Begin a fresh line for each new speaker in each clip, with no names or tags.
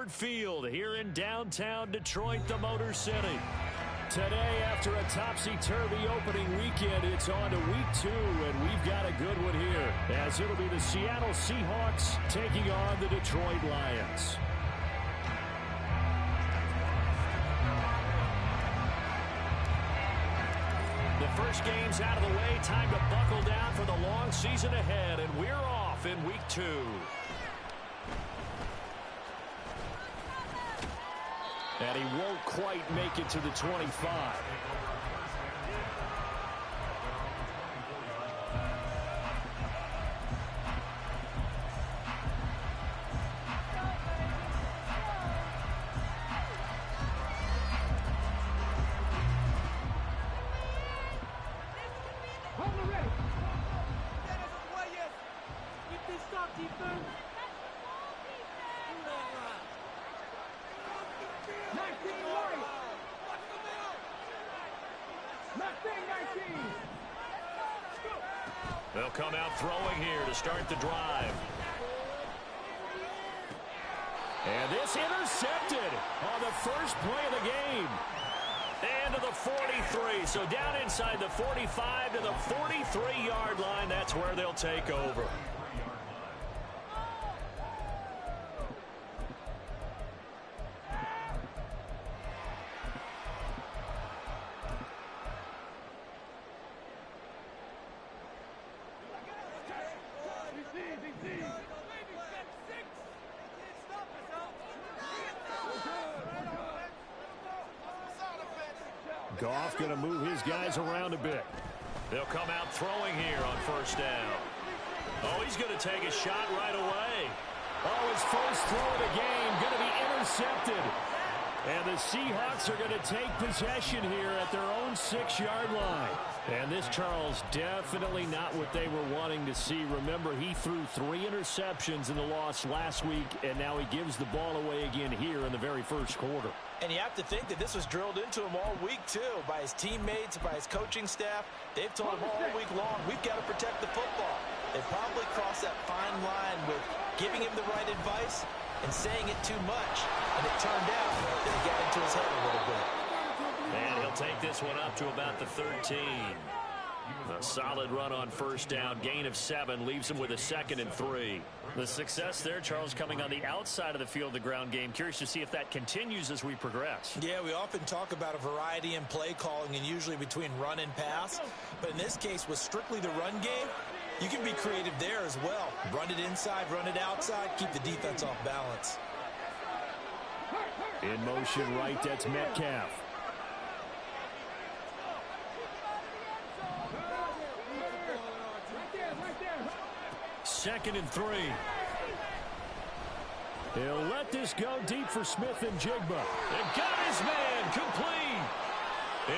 Ford Field here in downtown Detroit, the Motor City. Today, after a topsy-turvy opening weekend, it's on to week 2, and we've got a good one here, as it'll be the Seattle Seahawks taking on the Detroit Lions. The first game's out of the way. Time to buckle down for the long season ahead, and we're off in week 2. And he won't quite make it to the 25. They'll come out throwing here to start the drive. And this intercepted on the first play of the game. And to the 43. So down inside the 45 to the 43-yard line. That's where they'll take over. Goff going to move his guys around a bit. They'll come out throwing here on first down. Oh, he's going to take a shot right away. Oh, his first throw of the game going to be intercepted. And the Seahawks are going to take possession here at their own 6-yard line. And this, Charles, definitely not what they were wanting to see. Remember, he threw 3 interceptions in the loss last week, and now he gives the ball away again here in the very first quarter.
And you have to think that this was drilled into him all week, too, by his teammates, by his coaching staff. They've told him all week long, we've got to protect the football. They probably crossed that fine line with giving him the right advice and saying it too much. And it turned out that it got into his head a little bit.
And he'll take this one up to about the 13. A solid run on first down. Gain of 7 leaves him with a 2nd and 3. The success there, Charles, coming on the outside of the field, the ground game. Curious to see if that continues as we progress.
Yeah, we often talk about a variety in play calling and usually between run and pass. But in this case, with strictly the run game, you can be creative there as well. Run it inside, run it outside, keep the defense off balance.
In motion right, that's Metcalf. Second and 3. He'll let this go deep for Smith and Jigba. And got his man complete.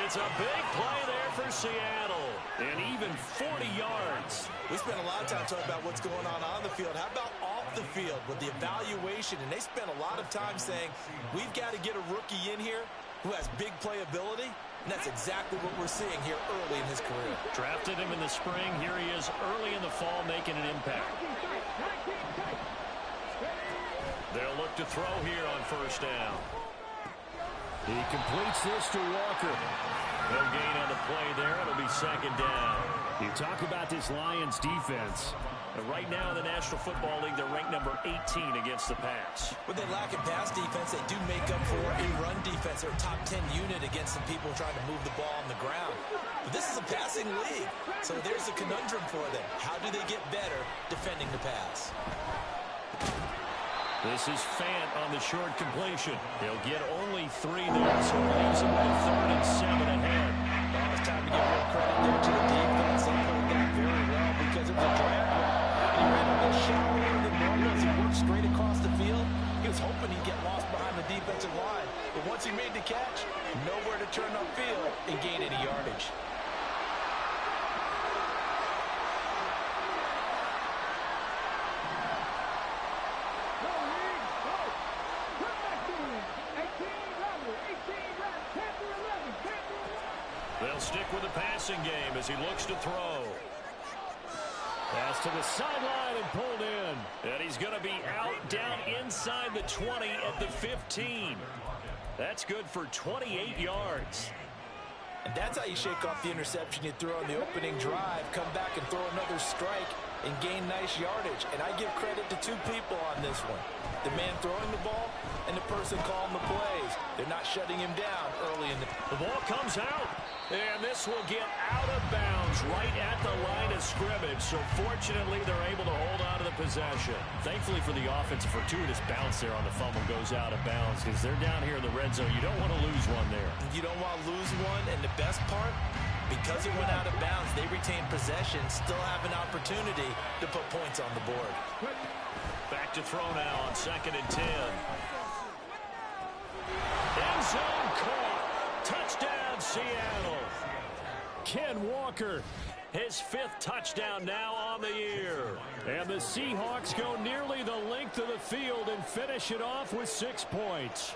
It's a big play there for Seattle. And even 40 yards.
We spent a lot of time talking about what's going on the field. How about off the field with the evaluation? And they spent a lot of time saying, we've got to get a rookie in here who has big playability. And that's exactly what we're seeing here early in his career.
Drafted him in the spring. Here he is early in the fall making an impact. They'll look to throw here on first down. He completes this to Walker. No gain on the play there. It'll be 2nd down. You talk about this Lions defense. Right now in the National Football League, they're ranked number 18 against the pass.
When they lack in pass defense, they do make up for in run defense. They're a top 10 unit against some people trying to move the ball on the ground. But this is a passing league, so there's a conundrum for them. How do they get better defending the pass?
This is Fant on the short completion. He'll get only 3 there, so it leaves him with 3rd and 7 ahead.
Well, it's time to give real credit there to the defense. They played that very well because it was a drag route. And he ran a little shallower than normal as he worked straight across the field. He was hoping he'd get lost behind the defensive line. But once he made the catch, nowhere to turn upfield and gain any yardage. They'll
stick with the passing game as he looks to throw. Pass to the sideline and pulled in. And he's going to be out down inside the 20 at the 15. That's good for 28 yards.
And that's how you shake off the interception you threw on the opening drive, come back and throw another strike and gain nice yardage. And I give credit to two people on this one. The man throwing the ball and the person calling the plays. They're not shutting him down early in the...
The ball comes out. And this will get out of bounds right at the line of scrimmage. So fortunately, they're able to hold on to the possession. Thankfully for the offense, a fortuitous bounce there on the fumble goes out of bounds because they're down here in the red zone. You don't want to lose one there.
You don't want to lose one. And the best part, because it went out of bounds, they retain possession, still have an opportunity to put points on the board.
Back to throw now on 2nd and 10. End zone caught. Touchdown, Seattle. Ken Walker, his 5th touchdown now on the year. And the Seahawks go nearly the length of the field and finish it off with 6 points.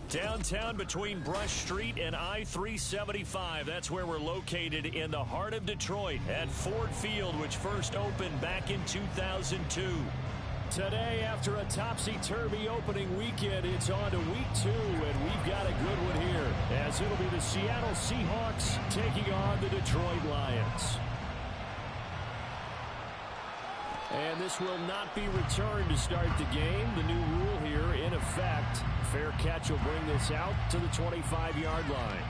Downtown between Brush Street and I-375. That's where we're located in the heart of Detroit at Ford Field, which first opened back in 2002. Today, after a topsy-turvy opening weekend, it's on to week 2, and we've got a good one here, as it'll be the Seattle Seahawks taking on the Detroit Lions. And this will not be returned to start the game. The new rule here in effect. Fair catch will bring this out to the 25-yard line.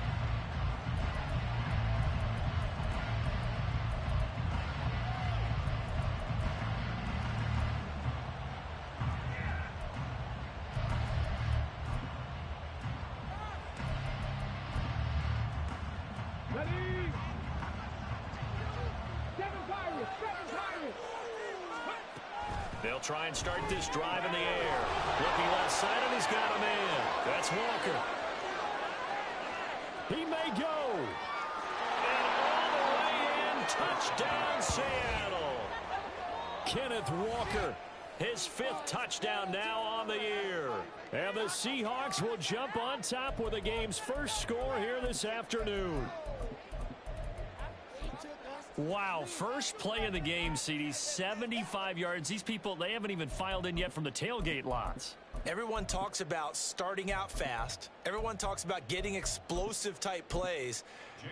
They'll try and start this drive in the air. Looking left side, and he's got a man. That's Walker. He may go. And all the way in, touchdown Seattle. Kenneth Walker, his 5th touchdown now on the year. And the Seahawks will jump on top with the game's first score here this afternoon. Wow, first play of the game, CD, 75 yards. These people, they haven't even filed in yet from the tailgate lots.
Everyone talks about starting out fast. Everyone talks about getting explosive-type plays.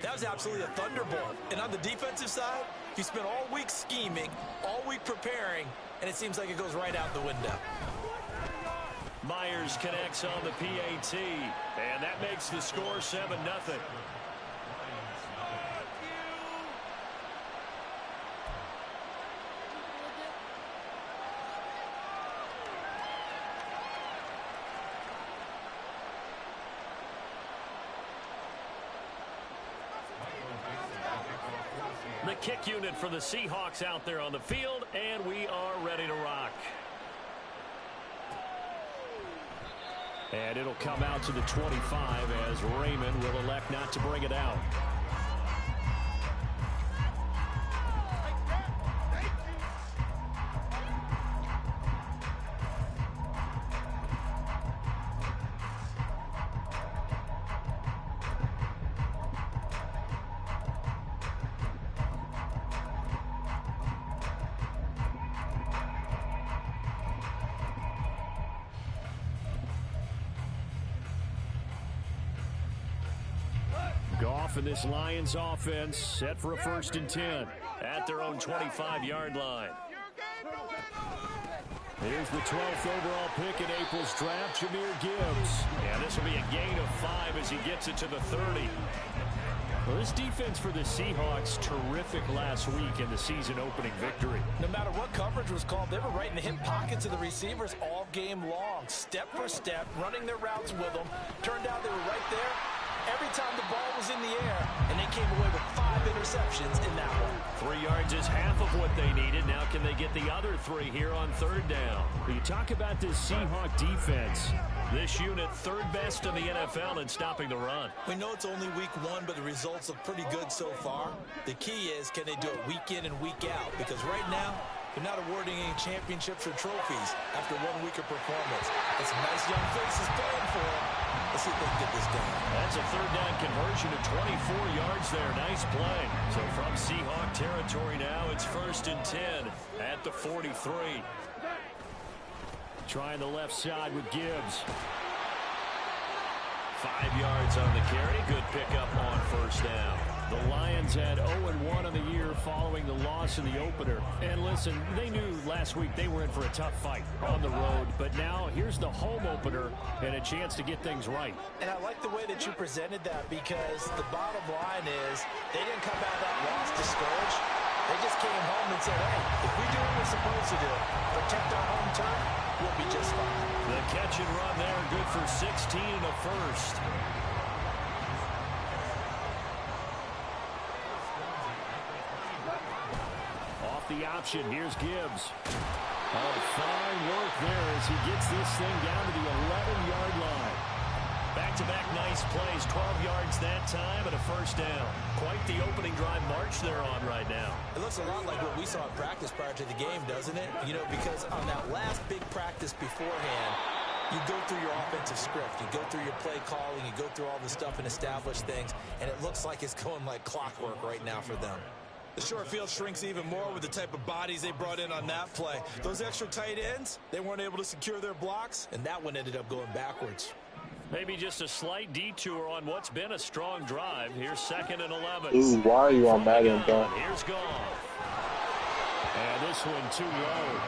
That was absolutely a thunderbolt. And on the defensive side, you spent all week scheming, all week preparing, and it seems like it goes right out the window.
Myers connects on the PAT, and that makes the score 7-0. The kick unit for the Seahawks out there on the field, and we are ready to rock. And it'll come out to the 25 as Raymond will elect not to bring it out. Goff and this Lions offense set for a 1st and 10 at their own 25-yard line. Here's the 12th overall pick in April's draft, Jahmyr Gibbs. Yeah, this will be a gain of 5 as he gets it to the 30. Well, this defense for the Seahawks, terrific last week in the season-opening victory.
No matter what coverage was called, they were right in the hip pockets of the receivers all game long, step for step, running their routes with them. Turned out they were right there every time the ball was in the air, and they came away with 5 interceptions in that one.
3 yards is half of what they needed. Now can they get the other 3 here on 3rd down? You talk about this Seahawk defense. This unit 3rd best in the NFL in stopping the run.
We know it's only week 1, but the results look pretty good so far. The key is, can they do it week in and week out? Because right now, they're not awarding any championships or trophies after 1 week of performance. It's some nice young faces playing for them. Let's see if they can get this done.
That's a 3rd down conversion of 24 yards there. Nice play. So from Seahawk territory now, it's 1st and 10 at the 43. Trying the left side with Gibbs. 5 yards on the carry. Good pickup on 1st down. The Lions had 0-1 on the year following the loss in the opener. And listen, they knew last week they were in for a tough fight on the road. But now here's the home opener and a chance to get things right.
And I like the way that you presented that, because the bottom line is they didn't come out of that loss discouraged. They just came home and said, hey, if we do what we're supposed to do, protect our home turf, we'll be just fine.
The catch and run there, good for 16 and a 1st. The option. Here's Gibbs. Oh, fine work there as he gets this thing down to the 11-yard line. Back-to-back nice plays. 12 yards that time and a 1st down. Quite the opening drive march they're on right now.
It looks a lot like what we saw in practice prior to the game, doesn't it? You know, because on that last big practice beforehand, You go through your offensive script, you go through your play calling, you go through all the stuff and establish things, and it looks like it's going like clockwork right now for them.
The short field shrinks even more with the type of bodies they brought in on that play. Those extra tight ends, they weren't able to secure their blocks,
and that one ended up going backwards.
Maybe just a slight detour on what's been a strong drive. Here's 2nd and 11.
Ooh, why are you on Madden, bro?
Here's Goff. And this one too low.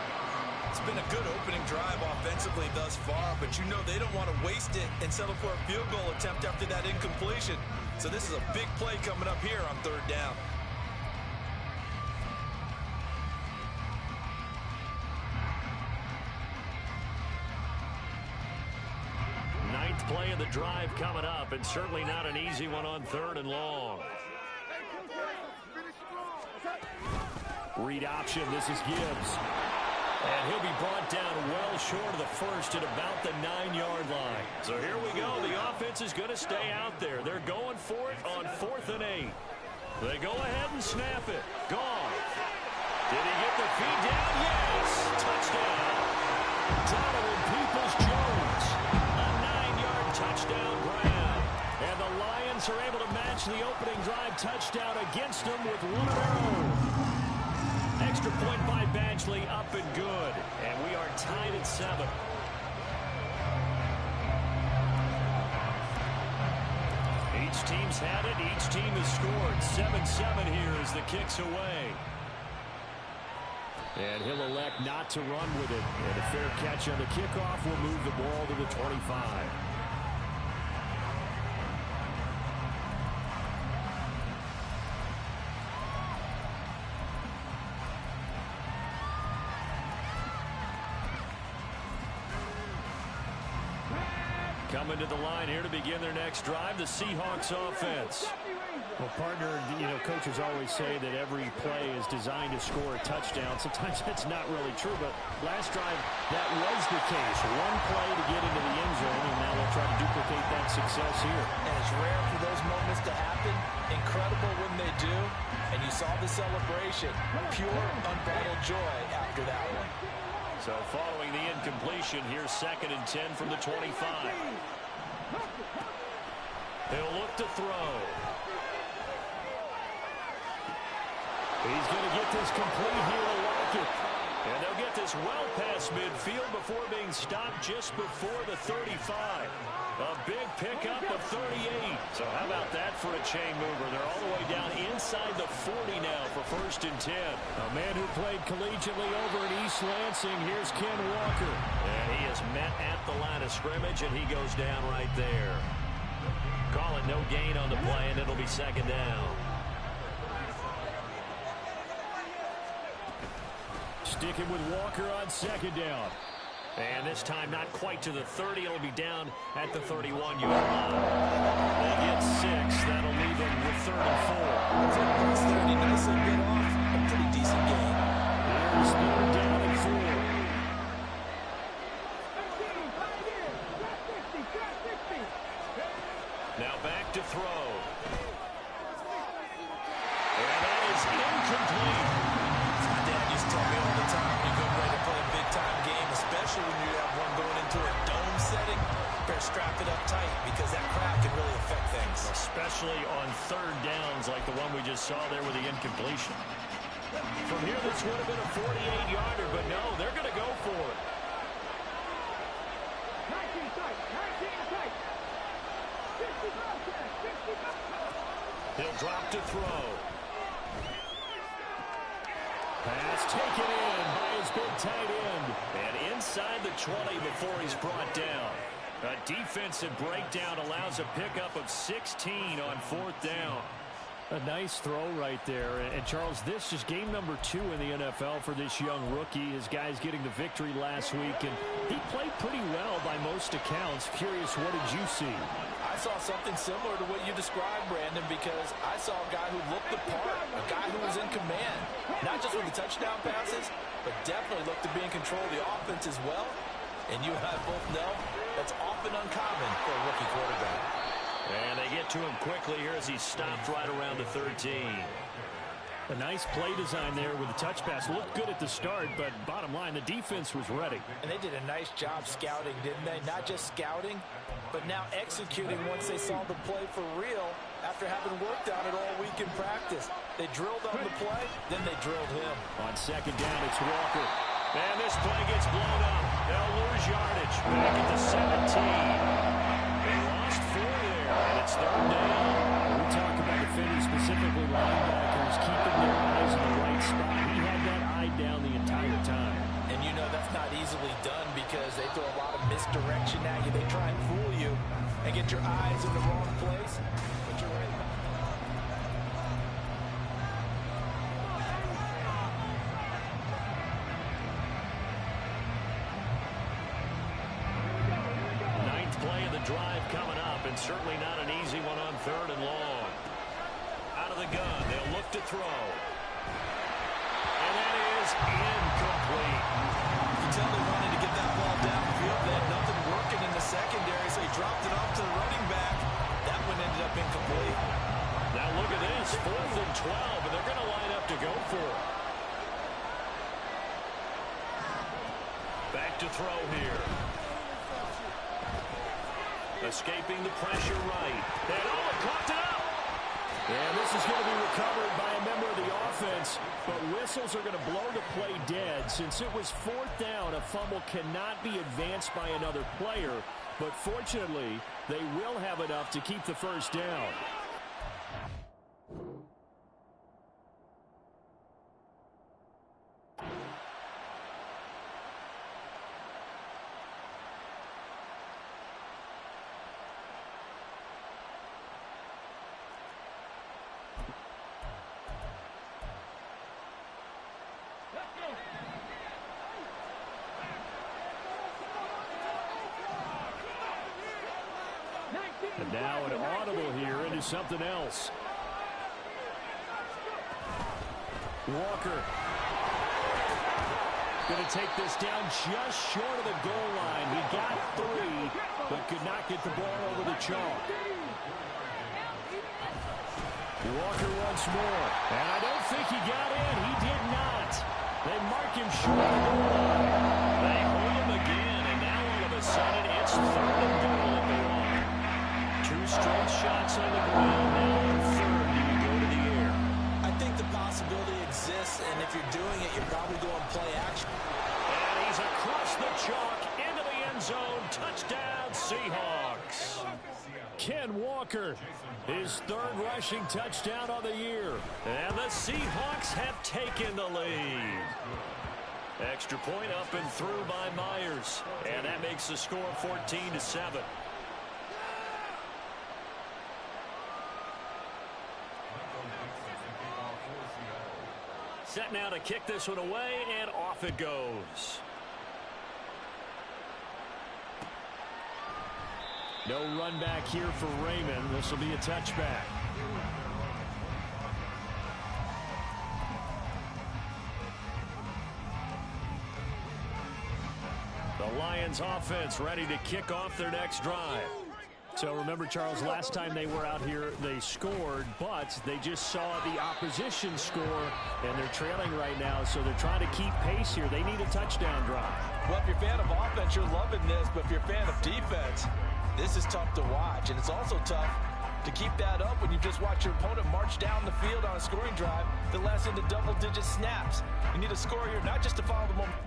It's been a good opening drive offensively thus far, but you know they don't want to waste it and settle for a field goal attempt after that incompletion. So this is a big play coming up here on 3rd down.
Ninth play of the drive coming up, and certainly not an easy one on 3rd and long. Read option, this is Gibbs. And he'll be brought down well short of the first at about the 9-yard line. So here we go. The offense is going to stay out there. They're going for it on 4th and 8. They go ahead and snap it. Gone. Did he get the feed down? Yes. Touchdown. Donovan Peoples-Jones. A 9-yard touchdown grab. And the Lions are able to match the opening drive touchdown against them with one of their own. Extra point by Badgley, up and good. And we are tied at 7. Each team's had it. Each team has scored. 7-7 here as the kick's away. And he'll elect not to run with it. And a fair catch on the kickoff will move the ball to the 25. Coming to the line here to begin their next drive, the Seahawks offense.
Well, partner, coaches always say that every play is designed to score a touchdown. Sometimes that's not really true, but last drive, that was the case. One play to get into the end zone, and now they'll try to duplicate that success here.
And it's rare for those moments to happen. Incredible when they do. And you saw the celebration. Pure, unbridled joy after that one.
So following the incompletion, here's 2nd and 10 from the 25. He'll look to throw. He's going to get this complete here to Lockett. And they'll get this well past midfield before being stopped just before the 35. A big pickup of 38. So how about that for a chain mover? They're all the way down inside the 40 now for 1st and 10.
A man who played collegiately over at East Lansing. Here's Ken Walker.
And he is met at the line of scrimmage, and he goes down right there. Call it no gain on the play, and it'll be 2nd down.
Sticking with Walker on 2nd down.
And this time not quite to the 30. It'll be down at the 31-yard line. They get 6. That'll leave them with 3rd and 4.
It's 30, nicely bit off. A pretty decent game.
Here's 3rd down and 4.
Now back to throw. And that is incomplete.
Dad used to tell me all the time, you go ready to play a big-time game, especially when you have one going into a dome setting, better strap it up tight because that crowd can really affect things.
Especially on 3rd downs like the one we just saw there with the incompletion. From here, this would have been a 48-yarder, but no, they're going to go for it. He'll drop to throw.
Pass taken in by his big tight end.
And inside the 20 before he's brought down. A defensive breakdown allows a pickup of 16 on 4th down.
A nice throw right there. And Charles, this is game number 2 in the NFL for this young rookie. His guys getting the victory last week, and he played pretty well by most accounts. Curious, what did you see?
I saw something similar to what you described, Brandon, because I saw a guy who looked the part, a guy who was in command, not just with the touchdown passes, but definitely looked to be in control of the offense as well. And you and I both know that's often uncommon for a rookie quarterback.
And they get to him quickly here as he's stopped right around the 13.
A nice play design there with the touch pass. Looked good at the start, but bottom line, the defense was ready.
And they did a nice job scouting, didn't they? Not just scouting, but now executing once they saw the play for real after having worked on it all week in practice. They drilled on the play, then they drilled him.
On second down, it's Walker. And this play gets blown up. They'll lose yardage. Back at the 17. They lost 4 there, and it's third down. We talk about defenders, specifically linebackers, keeping their eyes in the right spot. He had that eye down the entire time.
And you know that's not easily done because they throw a lot of misdirection at you. They try and fool you and get your eyes in the wrong place. But you're right.
Ninth play of the drive coming up, and certainly not an easy one on third and long. Out of the gun, they'll look to throw. And that is incomplete.
You can tell they wanted to get that ball downfield. They had nothing working in the secondary, so he dropped it off to the running back. That one ended up incomplete.
Now look at this, 4th and 12, and they're going to line up to go for it. Back to throw here. Escaping the pressure right. And coughed it up.
And this is going to be recovered by a member of the offense, but whistles are going to blow the play dead. Since it was 4th down, a fumble cannot be advanced by another player, but fortunately, they will have enough to keep the first down. And now an audible here into something else. Walker going to take this down just short of the goal line. He got 3, but could not get the ball over the chalk. Walker once more. And I don't think he got in. He did not. They mark him short of the goal line.
They hold him again, and now all of a sudden it's 3rd and goal at the line. 2 straight shots on the ground. Now on 3rd, do you go to the air?
I think the possibility exists, and if you're doing it, you're probably going play action.
And he's across the chalk into the end zone. Touchdown, Seahawks.
Ken Walker, his 3rd rushing touchdown of the year.
And the Seahawks have taken the lead. Extra point up and through by Myers. And that makes the score 14-7. Set now to kick this one away, and off it goes.
No run back here for Raymond. This will be a touchback. The Lions offense ready to kick off their next drive. So remember, Charles, last time they were out here, they scored, but they just saw the opposition score, and they're trailing right now, so they're trying to keep pace here. They need a touchdown drive.
Well, if you're a fan of offense, you're loving this, but if you're a fan of defense, this is tough to watch, and it's also tough to keep that up when you just watch your opponent march down the field on a scoring drive that lasts into double-digit snaps. You need a score here, not just to follow the momentum.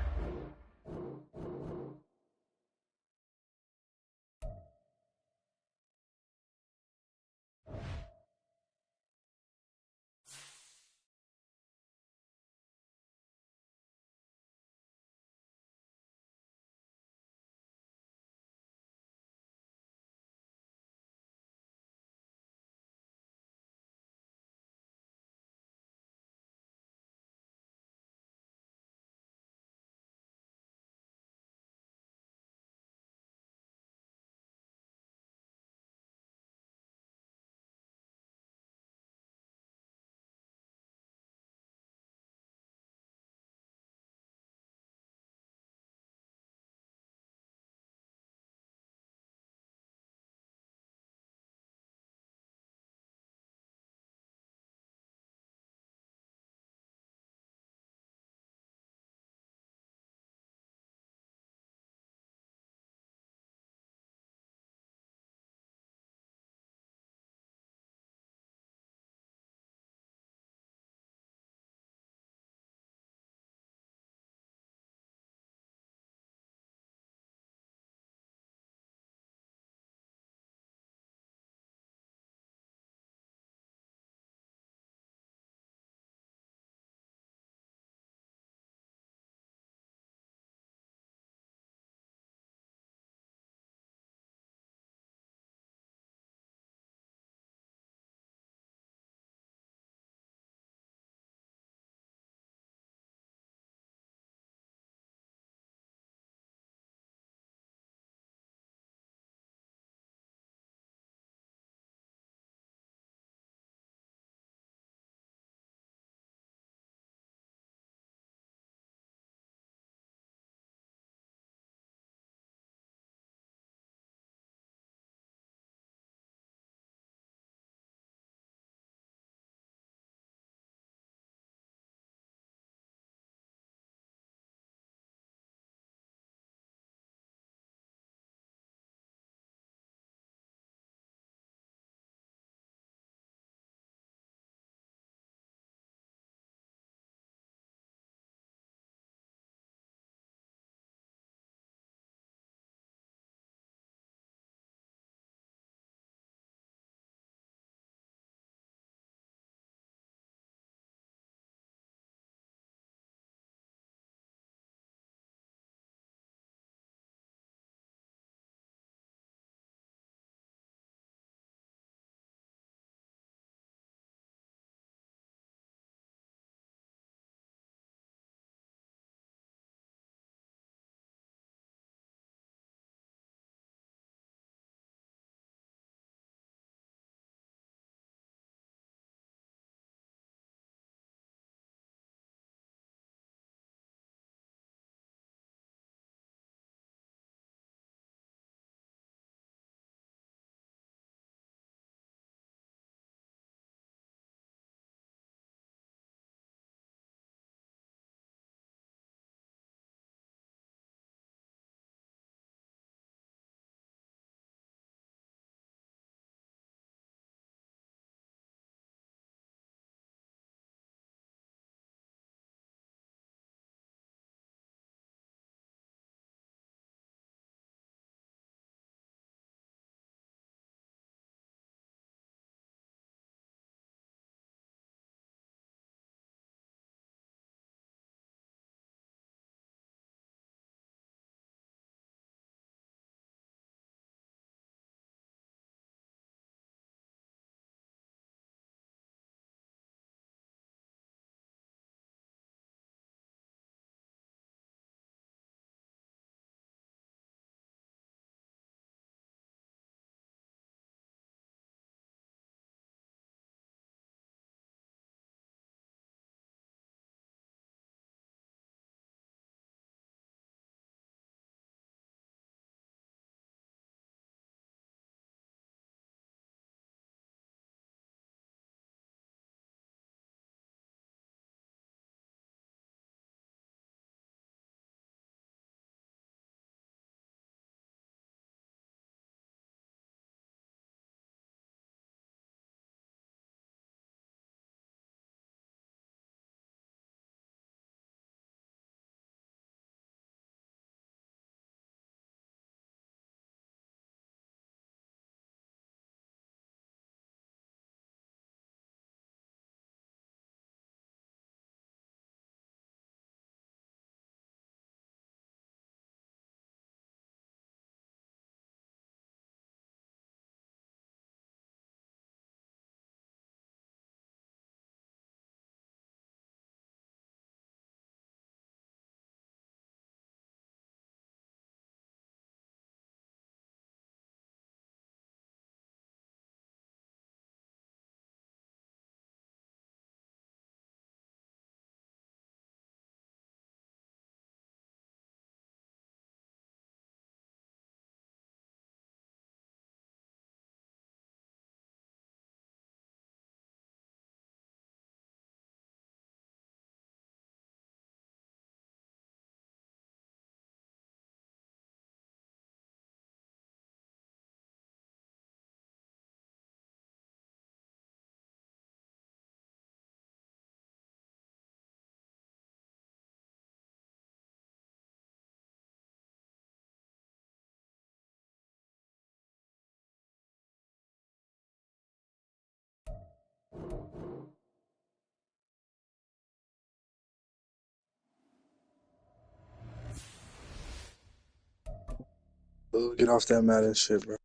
Oh, get off that Madden shit, bro.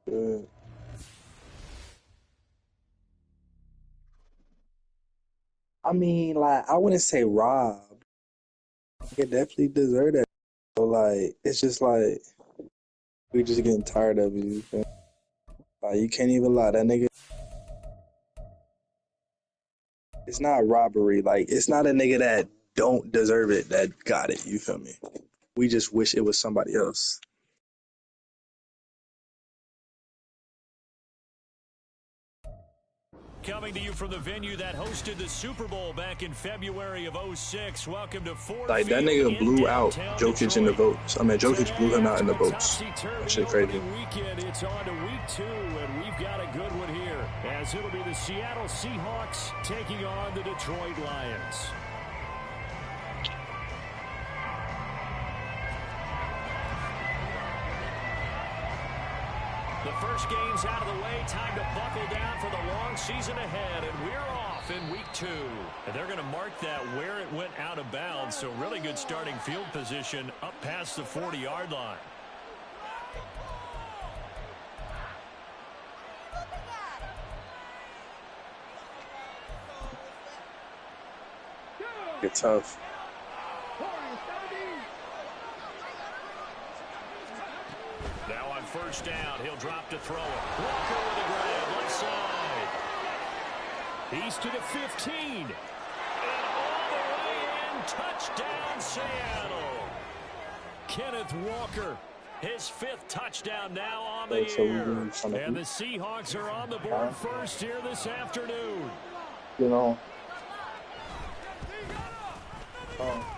Good. I mean, like, I wouldn't say rob. It definitely deserve that. So, like, it's just like we just getting tired of you. Like, you can't even lie. That nigga, it's not robbery. Like, it's not a nigga that don't deserve it that got it. You feel me? We just wish it was somebody else.
Coming to you from the venue that hosted the Super Bowl back in February of '06. Welcome to Ford
Like, that
Field
nigga blew out Jokic
Detroit.
in the votes. I mean, Jokic blew him out in the votes. That shit crazy.
Weekend, it's on to week 2, and we've got a good one here, as it'll be the Seattle Seahawks taking on the Detroit Lions. The first game's out of the way. Time to buckle down for the long season ahead. And we're off in week 2. And they're going to mark that where it went out of bounds. So really good starting field position up past the 40-yard line.
It's tough.
Now on first down, he'll drop to throw it. Walker with a grab, left side. He's to the 15. And all the way in, touchdown Seattle. Kenneth Walker, his 5th touchdown now on the year. And the Seahawks are on the board first here this afternoon.
You know.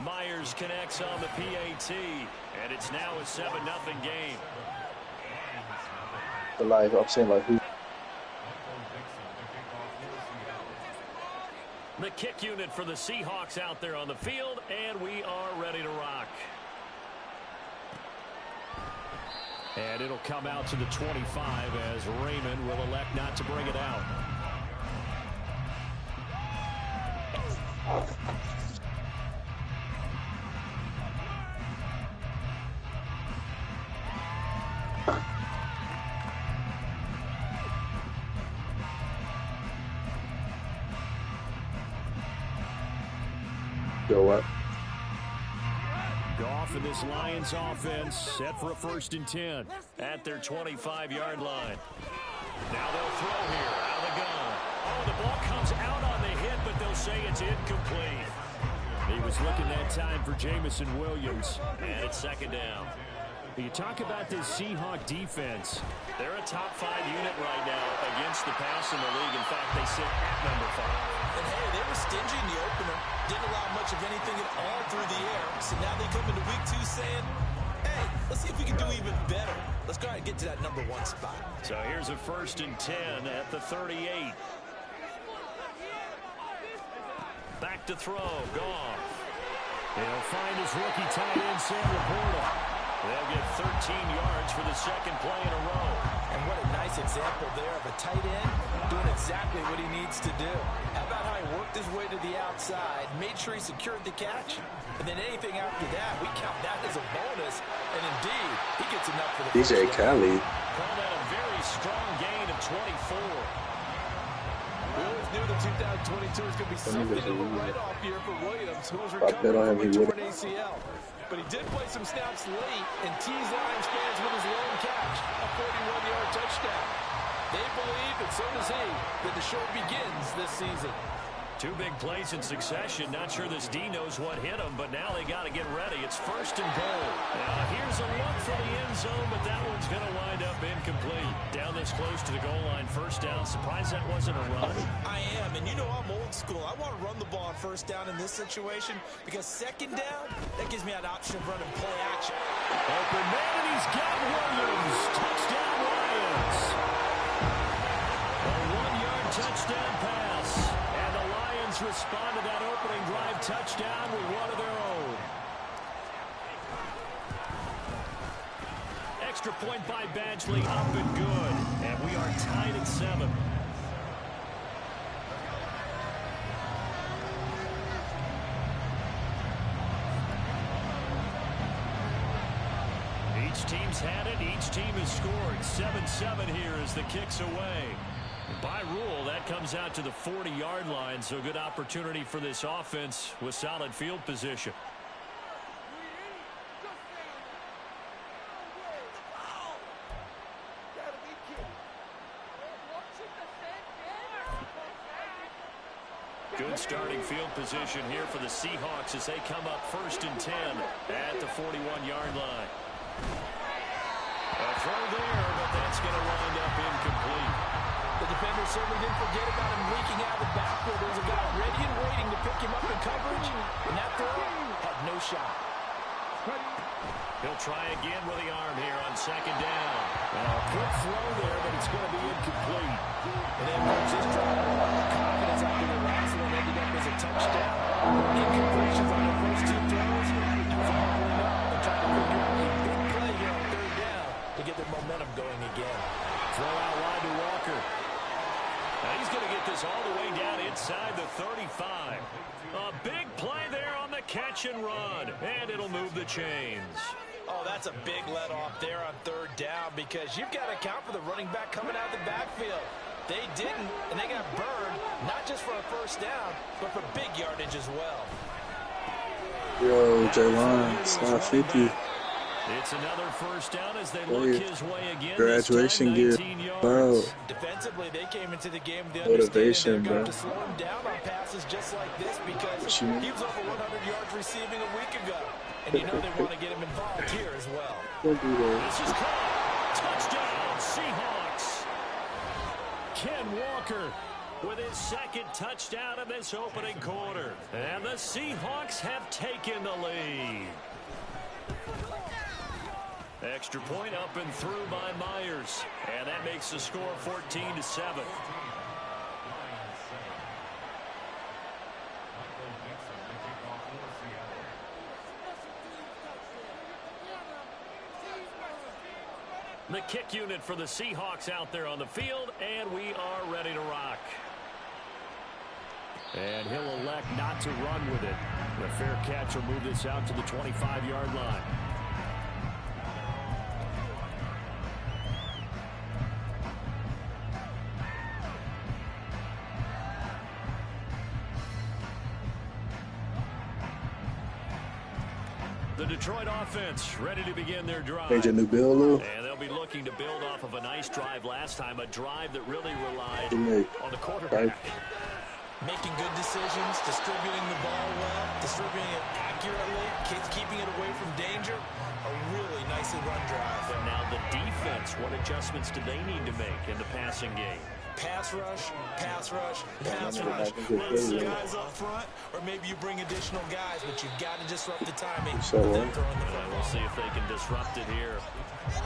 Myers connects on the PAT, and it's now a 7-0 game.
Like, I'm saying, like, who?
The kick unit for the Seahawks out there on the field, and we are ready to rock. And it'll come out to the 25 as Raymond will elect not to bring it out.
Go what?
Goff and this Lions offense set for a 1st and 10 at their 25-yard line. Now they'll throw here out of the gun. Oh, the ball comes out on the hit, but they'll say it's incomplete. He was looking that time for Jamison Williams, and it's 2nd down. You talk about this Seahawk defense. They're a top 5 unit right now against the pass in the league. In fact, they sit at number 5.
And hey, they were stingy in the opener. Didn't allow much of anything at all through the air. So now they come into week 2 saying, hey, let's see if we can do even better. Let's go ahead and get to that number 1 spot.
So here's a 1st and 10 at the 38. Back to throw. Goff. He'll find his rookie tight end, Sam Laporta. They'll get 13 yards for the 2nd play in a row.
And what a nice example there of a tight end doing exactly what he needs to do. How about how he worked his way to the outside, made sure he secured the catch, and then anything after that, we count that as a bonus. And indeed, he gets enough for the
DJ Khaled.
Call that a very strong gain of 24.
We always knew that 2022 was going to be something of a write-off year for Williams, who was
I bet on
recovering
him
from a torn ACL. But he did play some snaps late and teased Lions fans with his lone catch, a 41-yard touchdown. They believe, and so does he, that the show begins this season.
2 big plays in succession. Not sure this D knows what hit him, but now they got to get ready. It's 1st and goal. Now here's a look for the end zone, but that one's going to wind up incomplete. Down this close to the goal line, 1st down. Surprised that wasn't a run.
I am, and you know I'm old school. I want to run the ball on 1st down in this situation because 2nd down, that gives me an option of running play action.
Open man, and he's got Williams. Touchdown Lions. A 1-yard touchdown pass. And the Lions respond to that opening drive touchdown with one of their own. Extra point by Badgley, up and good. And we are tied at 7. teams had it. Each team has scored. 7-7 here as the kick's away. By rule, that comes out to the 40-yard line, so good opportunity for this offense with solid field position. Good starting field position here for the Seahawks as they come up 1st and 10 at the 41-yard line. A throw there, but that's going to wind up incomplete.
The defender certainly didn't forget about him leaking out of the backfield. There was a guy ready and waiting to pick him up in coverage, and that throw had no shot.
He'll try again with the arm here on 2nd down. A quick throw there, but it's going to be incomplete.
And then comes his drive. Confidence after the last one ended up as a touchdown. Incompletions on the first 2 throws. That's all going up. They're trying to figure out a big play here on 3rd down to get their momentum going again.
Throw out wide to Walker. Now he's going to get this all the way down inside the 35. A big play there on the catch and run, and it'll move the chains.
Oh, that's a big let-off there on 3rd down because you've got to account for the running back coming out of the backfield. They didn't, and they got burned, not just for a 1st down, but for big yardage as well.
Yo, Jaylon, it's not 50.
It's another 1st down as they look his way again.
Graduation gear. Wow.
Defensively, they came into the game with the
Motivation,
understanding they're going
bro.
to slow him down on passes just like this because he was over 100 yards receiving a week ago. And you know they want to get him involved here as well.
Don't do that.
This is caught. Touchdown, Seahawks. Ken Walker with his 2nd touchdown in this opening quarter. And the Seahawks have taken the lead. Extra point up and through by Myers. And that makes the score 14-7. The kick unit for the Seahawks out there on the field, and we are ready to rock. And he'll elect not to run with it. The fair catch will move this out to the 25-yard line. The Detroit offense ready to begin their drive.
Change a new bill, Lou.
And they'll be looking to build off of a nice drive last time, a drive that really relied on the quarterback.
Making good decisions, distributing the ball well, distributing it accurately, keeping it away from danger. A really nicely run drive.
And now the defense, what adjustments do they need to make in the passing game?
Pass rush, pass rush, pass rush. Run some guys up front, or maybe you bring additional guys, but you've got to disrupt the timing.
We'll see if they can disrupt it here.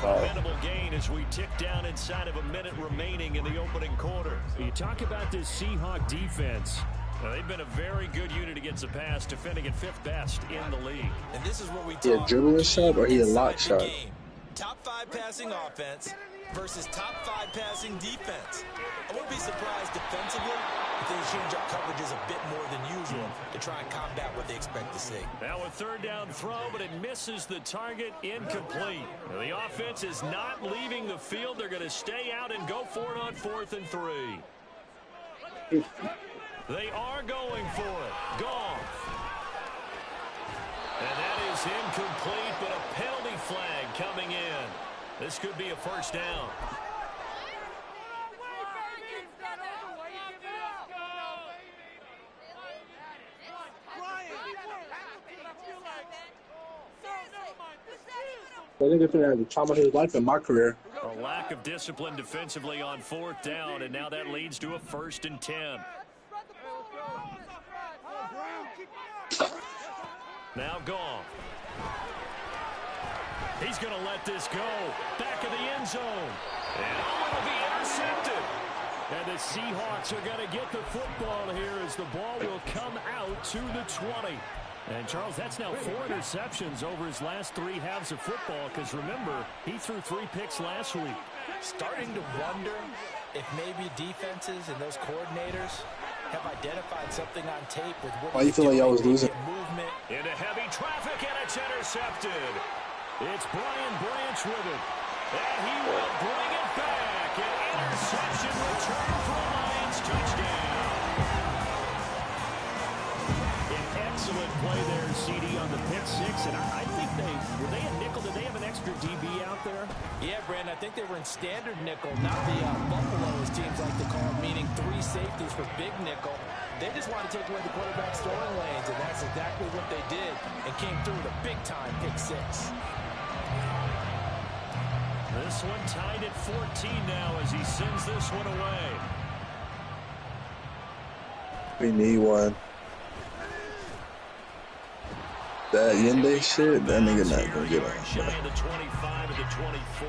Minimal gain as we tick down inside of a minute remaining in the opening quarter. You talk about this Seahawk defense. They've been a very good unit against the pass, defending at 5th best in the league.
And this is what we talk.
He a dribbling shot or he a lock shot?
Top 5 passing offense versus top 5 passing defense. I wouldn't be surprised defensively if they change up coverages a bit more than usual to try and combat what they expect to see.
Now a 3rd down throw, but it misses the target, incomplete. Now the offense is not leaving the field. They're going to stay out and go for it on 4th and 3. They are going for it. Goff. And that is incomplete, but a penalty flag coming in. This could be a 1st down.
I think it's been the time of his life in my career.
A lack of discipline defensively on 4th down, and now that leads to a 1st and 10. Now Goff. He's going to let this go. Back of the end zone. And it'll be intercepted. And the Seahawks are going to get the football here as the ball will come out to the 20. And, Charles, that's now 4 interceptions over his last 3 halves of football because, remember, he threw 3 picks last week.
Starting to wonder if maybe defenses and those coordinators have identified something on tape with what
Why you feel like y'all was losing?
Movement.
Into heavy traffic, and it's intercepted. It's Brian Branch with it. And he will bring it back. An interception return for a Lions touchdown. An excellent play there, CD, on the pick six. And I think were they a nickel? Did they have an extra DB out there?
Yeah, Brandon, I think they were in standard nickel, not the Buffalo, as teams like to call it, meaning 3 safeties for big nickel. They just want to take away the quarterback's throwing lanes, and that's exactly what they did and came through with a big-time pick six.
This one tied at 14 now as he sends this one away.
We need one. That Yende shit, that nigga not gonna get on.
Shy of the 25 of the 24.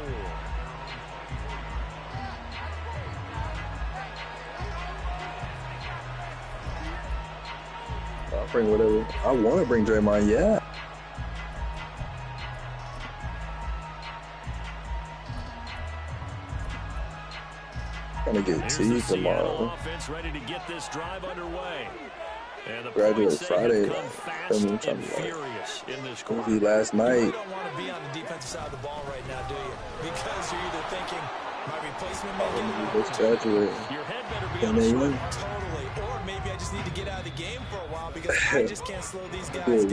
I'll bring whatever. I want to bring Draymond, yeah. Gonna get T tomorrow.
Offense ready to get this drive underway. And the
Graduate Friday.
Fast and furious in this quarter.
Movie last night.
You don't want to be on the defensive side of the ball right now, do you? Because you're either thinking, my replacement may get
Graduate.
Your head better be on the swing.
Totally. Or maybe I just need to get out of the game for a while because I just can't slow these guys down.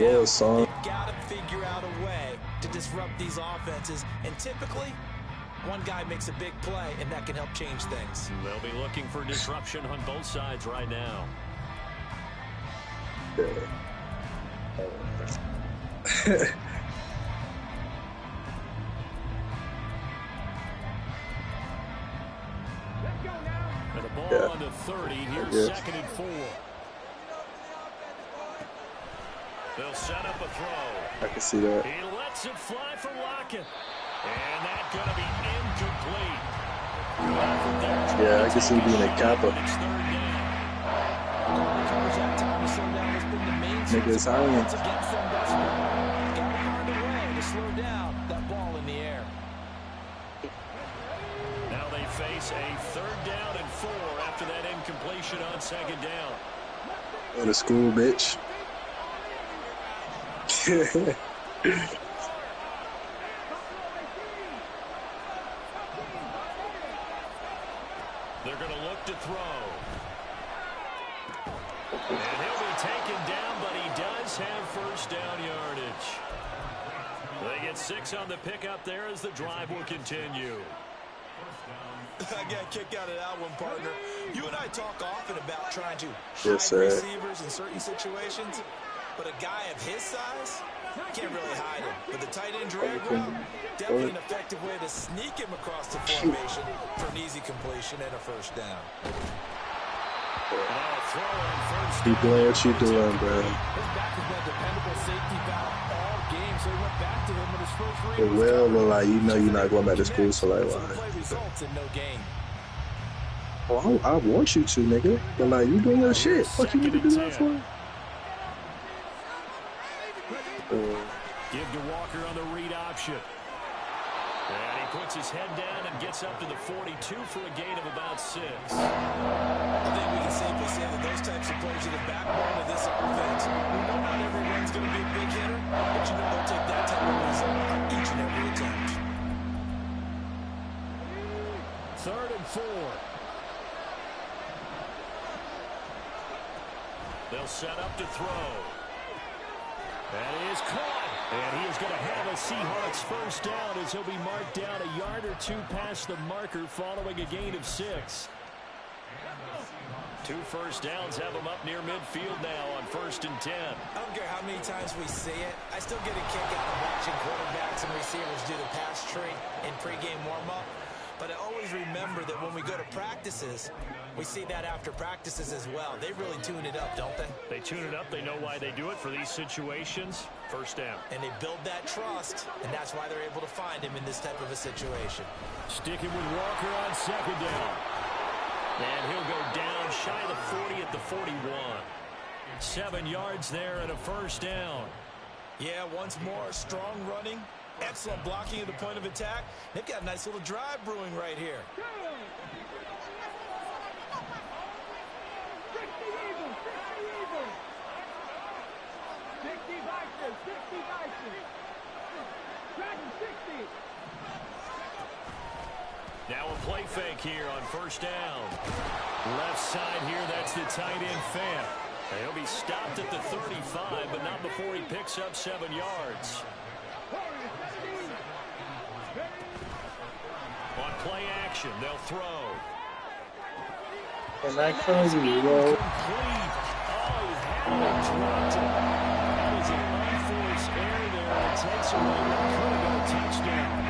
They've got to figure out a way to disrupt these offenses. And typically, one guy makes a big play, and that can help change things.
They'll be looking for disruption on both sides right now. And the ball on the 30. Here's second and 4. They'll set up a throw.
I can see that.
He lets it fly for Lockett. And that's going to be incomplete.
Yeah, I can see being a kappa. Niggas howling.
Got to find a way to slow down that ball in the air.
Now they face a 3rd down and 4 after that incompletion on 2nd down.
Go to school, bitch.
They're going to look to throw. And he'll be taken down, but he does have 1st down yardage. They get 6 on the pickup there as the drive will continue.
I got a kick out of that one, partner. You and I talk often about trying to
Yes,
hide receivers in certain situations, but a guy of his size can't really hide him. But the tight end drag route, definitely an effective way to sneak him across the formation for an easy completion and a 1st down.
Keep doing what you doing, bro.
His back has been a dependable safety valve all game, so he went back to him with his first read.
It will, but like, you know you're not going back to school, so like, why?
Results in no gain.
Oh, I want you to, nigga. But like, you doing your shit. Fuck you need to do that for?
Give to Walker on the read option. And he puts his head down and gets up to the 42 for a gain of about 6.
I think we can safely say that those types of plays are the backbone of this offense. We know not every run's going to be a big hitter, but you know they'll take that type of result on each and every attempt.
3rd and 4. They'll set up to throw. That is caught. And he is going to have a Seahawks 1st down as he'll be marked down a yard or 2 past the marker following a gain of 6. 2 1st downs have him up near midfield now on 1st and 10.
I don't care how many times we see it. I still get a kick out of watching quarterbacks and receivers do the pass tree in pregame warm-up. But I always remember that when we go to practices, we see that after practices as well. They really tune it up, don't they?
They tune it up. They know why they do it for these situations. 1st down.
And they build that trust, and that's why they're able to find him in this type of a situation.
Sticking with Walker on 2nd down. And he'll go down shy of the 40 at the 41. 7 yards there and a 1st down.
Yeah, once more, strong running. Excellent blocking at the point of attack. They've got a nice little drive brewing right here.
fake here on first down. Left side here, that's the tight end Fant. He'll be stopped at the 35, but not before he picks up 7 yards. On play action, they'll throw.
And that crazy, bro.
Complete. Oh, he had dropped it. That is an unforced error there. It takes away what could have been a touchdown.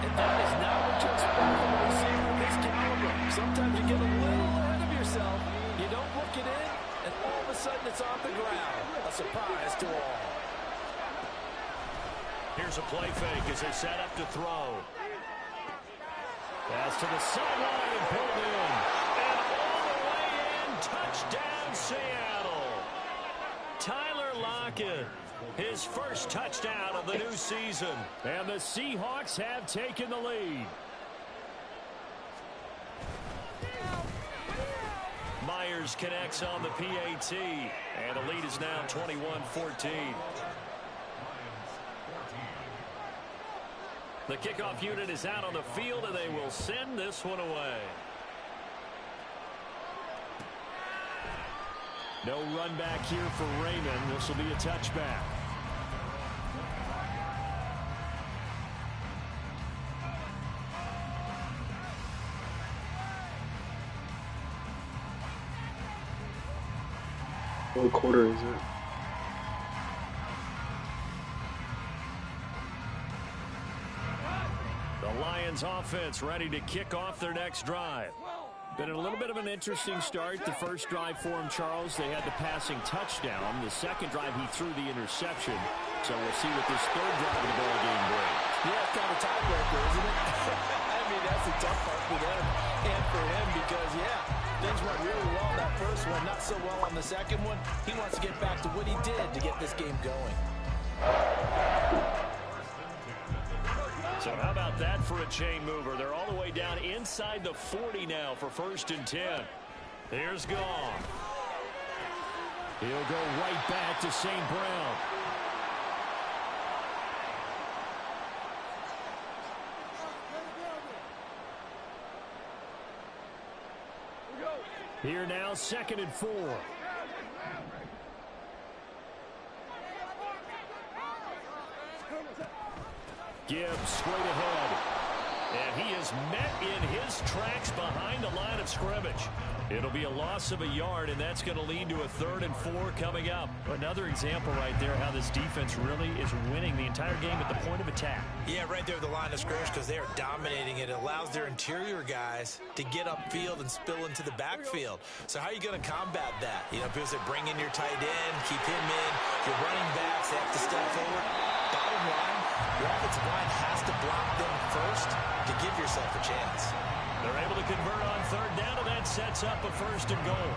And that is not what you expect from a receiver of this caliber. Sometimes you get a little ahead of yourself. You don't look it in, and all of a sudden it's on the ground. A surprise to all.
Here's a play fake as they set up to throw. Pass to the sideline and pulled in. And all the way in, touchdown Seattle. Tyler Lockett, his first touchdown of the new season. And the Seahawks have taken the lead. Myers connects on the PAT. And the lead is now 21-14. The kickoff unit is out on the field, and they will send this one away. No run back here for Raymond. This will be a touchback.
What quarter is it?
Lions offense ready to kick off their next drive. Been a little bit of an interesting start. The first drive for him, Charles, they had the passing touchdown. The second drive, he threw the interception. So we'll see what this third drive of the ball game brings.
Yeah, it's kind of a tiebreaker, isn't it? I mean, that's the tough part for them and for him because, yeah, things went really well that first one, not so well on the second one. He wants to get back to what he did to get this game going.
So how about that for a chain mover? They're all the way down inside the 40 now for 1st and 10. Here's Goff. He'll go right back to St. Brown. Here now, 2nd and 4. Gibbs straight ahead. And he is met in his tracks behind the line of scrimmage. It'll be a loss of a yard, and that's going to lead to a 3rd and 4 coming up. Another example right there how this defense really is winning the entire game at the point of attack.
Yeah, right there at the line of scrimmage because they are dominating it. It allows their interior guys to get upfield and spill into the backfield. So how are you going to combat that? You know, because they bring in your tight end, keep him in. Your running backs, they have to step forward. Bottom line, your offensive line has to block them first to give yourself a chance.
They're able to convert on 3rd down, and that sets up a 1st and goal.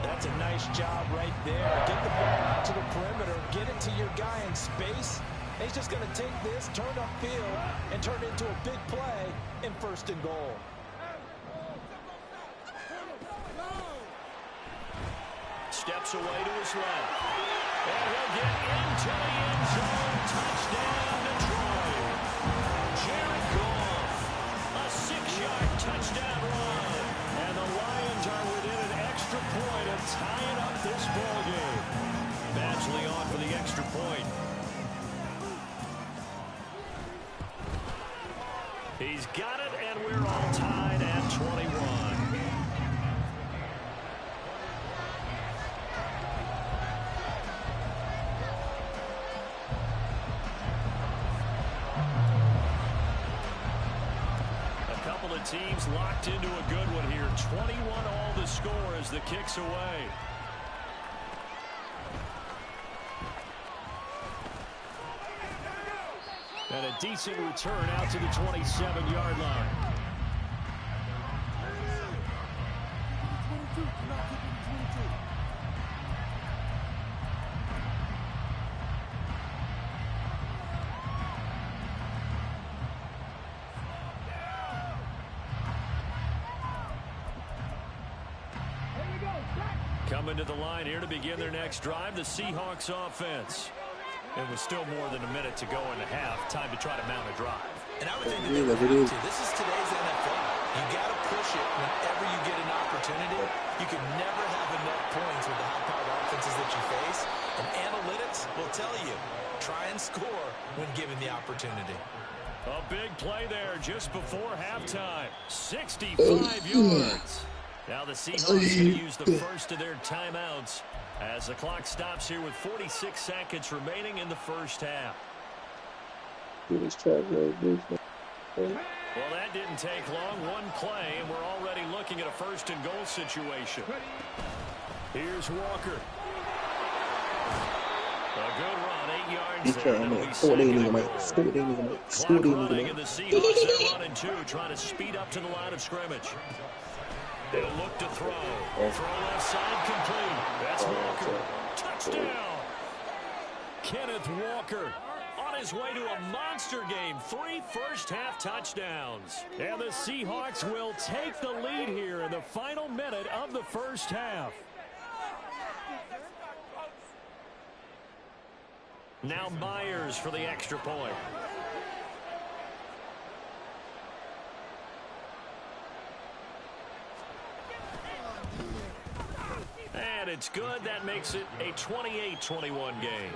That's a nice job right there. Get the ball out to the perimeter, get it to your guy in space. And he's just going to take this, turn upfield, and turn it into a big play in 1st and goal.
Steps away to his left. And he'll get into the end zone. Touchdown, Detroit. Jared Goff. A 6-yard touchdown run. And the Lions are within an extra point of tying up this ball game. Badgley on for the extra point. He's got it, and we're all tied at 21. Teams locked into a good one here. 21 all the score as the kick's away. And a decent return out to the 27-yard line. Coming to the line here to begin their next drive, the Seahawks offense. And with still more than a minute to go in the half, time to try to mount a drive.
And I would think that they would have to. This is today's NFL. You got to push it whenever you get an opportunity. You can never have enough points with the high-powered offenses that you face. And analytics will tell you, try and score when given the opportunity.
A big play there just before halftime. 65 yards. Now the Seahawks going to use the first of their timeouts as the clock stops here with 46 seconds remaining in the first half.
Well,
that didn't take long. One play, and we're already looking at a first-and-goal situation. Here's Walker. A good run, 8 yards there. That'll be Clock running, and the Seahawks, they're running two, trying to speed up to the line of scrimmage. They'll look to throw. Throw left side complete. That's Walker. Touchdown. Kenneth Walker on his way to a monster game. 3 first-half touchdowns. And the Seahawks will take the lead here in the final minute of the first half. Now Myers for the extra point. And it's good. That makes it a 28-21 game.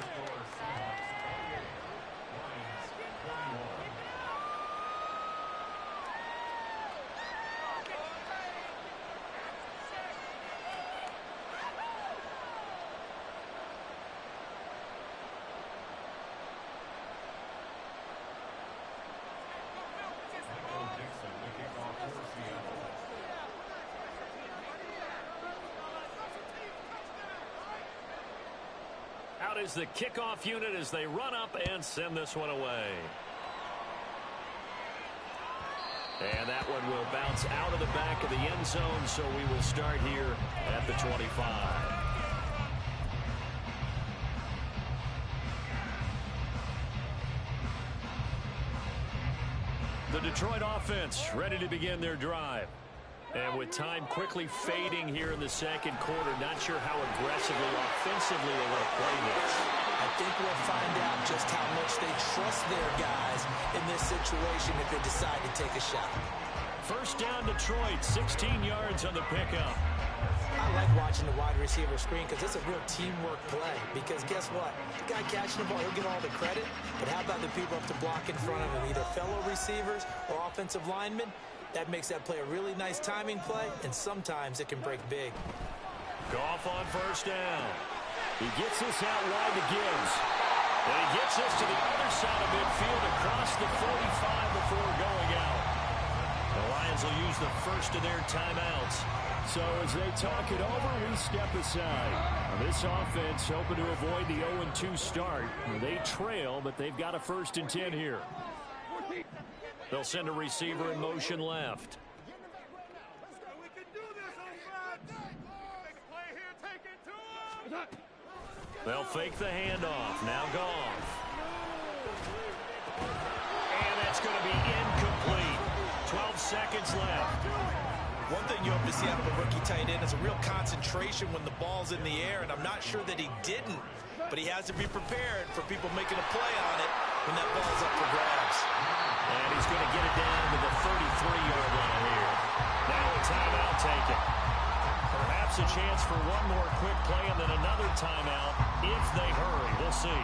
Out is the kickoff unit as they run up and send this one away. And that one will bounce out of the back of the end zone, so we will start here at the 25. The Detroit offense ready to begin their drive. And with time quickly fading here in the second quarter, not sure how aggressively, offensively they want to play this.
I think we'll find out just how much they trust their guys in this situation if they decide to take a shot.
First down, Detroit, 16 yards on the pickup.
I like watching the wide receiver screen because it's a real teamwork play. Because guess what? The guy catching the ball, he'll get all the credit. But how about the people up to block in front of him, either fellow receivers or offensive linemen? That makes that play a really nice timing play, and sometimes it can break big.
Goff on first down. He gets this out wide to Gibbs. And he gets this to the other side of midfield across the 45 before going out. The Lions will use the first of their timeouts. So as they talk it over, we step aside. Now, this offense hoping to avoid the 0-2 start. They trail, but they've got a 1st and 10 here. They'll send a receiver in motion left. They'll fake the handoff. Now Goff. And that's going to be incomplete. 12 seconds left.
One thing you hope to see out of a rookie tight end is a real concentration when the ball's in the air, and I'm not sure that he didn't, but he has to be prepared for people making a play on it when that ball's up for grabs.
And he's going to get it down to the 33-yard line here. Now a timeout taken. Perhaps a chance for one more quick play and then another timeout if they hurry. We'll see.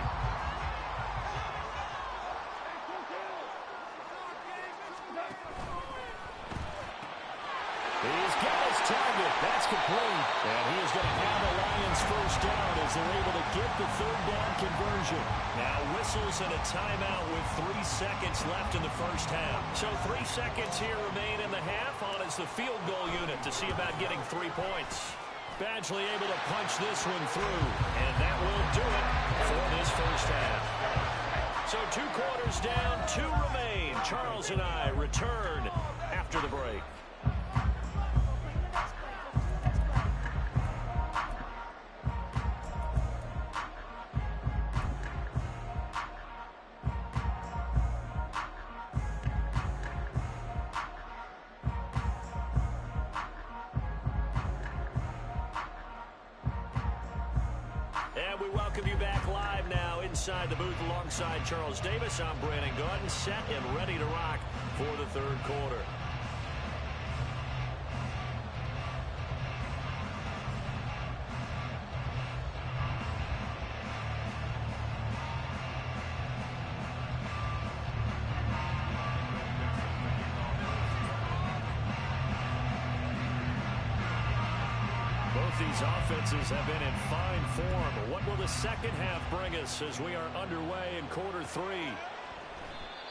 He's got his target. That's complete. And he is going to have the Lions first down as they're able to get the 3rd down conversion. Now whistles and a timeout with 3 seconds left in the first half. So 3 seconds here remain in the half. On is the field goal unit to see about getting 3 points. Badgley able to punch this one through. And that will do it for this first half. So 2 quarters down, 2 remain. Charles and I return after the break. And we welcome you back live now inside the booth alongside Charles Davis. I'm Brandon Gaudin, set and ready to rock for the 3rd quarter. Both these offenses have been in fine form. What will the second half bring us as we are underway in quarter three?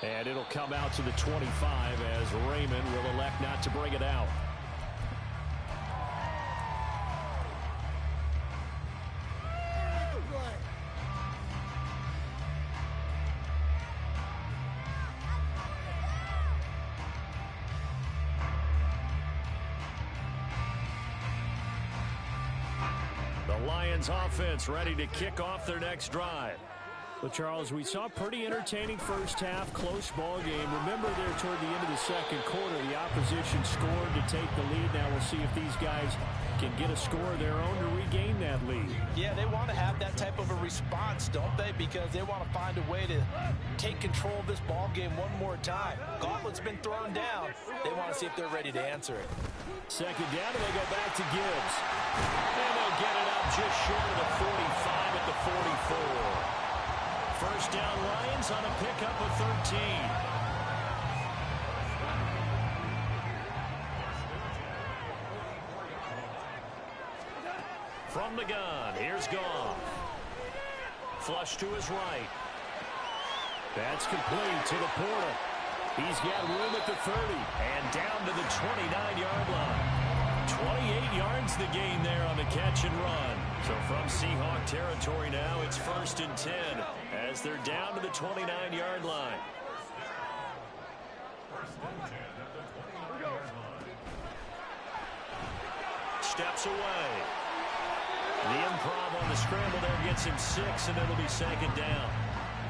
And it'll come out to the 25 as Raymond will elect not to bring it out. The Lions offense ready to kick off their next drive.
Well, Charles, we saw a pretty entertaining first half, close ball game. Remember there toward the end of the second quarter, the opposition scored to take the lead. Now we'll see if these guys can get a score of their own to regain that lead.
Yeah, they want to have that type of a response, don't they? Because they want to find a way to take control of this ball game one more time. Gauntlet's been thrown down. They want to see if they're ready to answer it.
Second down, and they go back to Gibbs.
And they'll get it up just short of the 45 at the 44. First down, Lions on a pickup of 13. From the gun, here's Goff. Flush to his right.
That's complete to the Porter. He's got room at the 30.
And down to the 29-yard line. 28 yards the gain there on the catch and run. So from Seahawk territory now, it's 1st and 10 as they're down to the 29-yard line. Steps away. The improv on the scramble there gets him 6, and it'll be second down.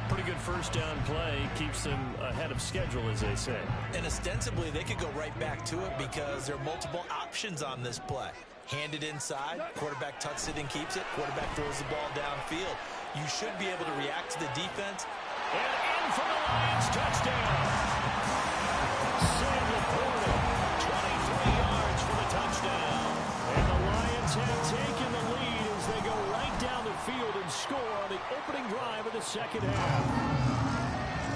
Pretty good first down play. Keeps them ahead of schedule, as they say.
And ostensibly, they could go right back to it because there are multiple options on this play. Hand it inside, quarterback tucks it and keeps it, quarterback throws the ball downfield. You should be able to react to the defense.
And in for the Lions, touchdown. Sam Laporta, 23 yards for the touchdown.
And the Lions have taken the lead as they go right down the field and score on the opening drive of the second half.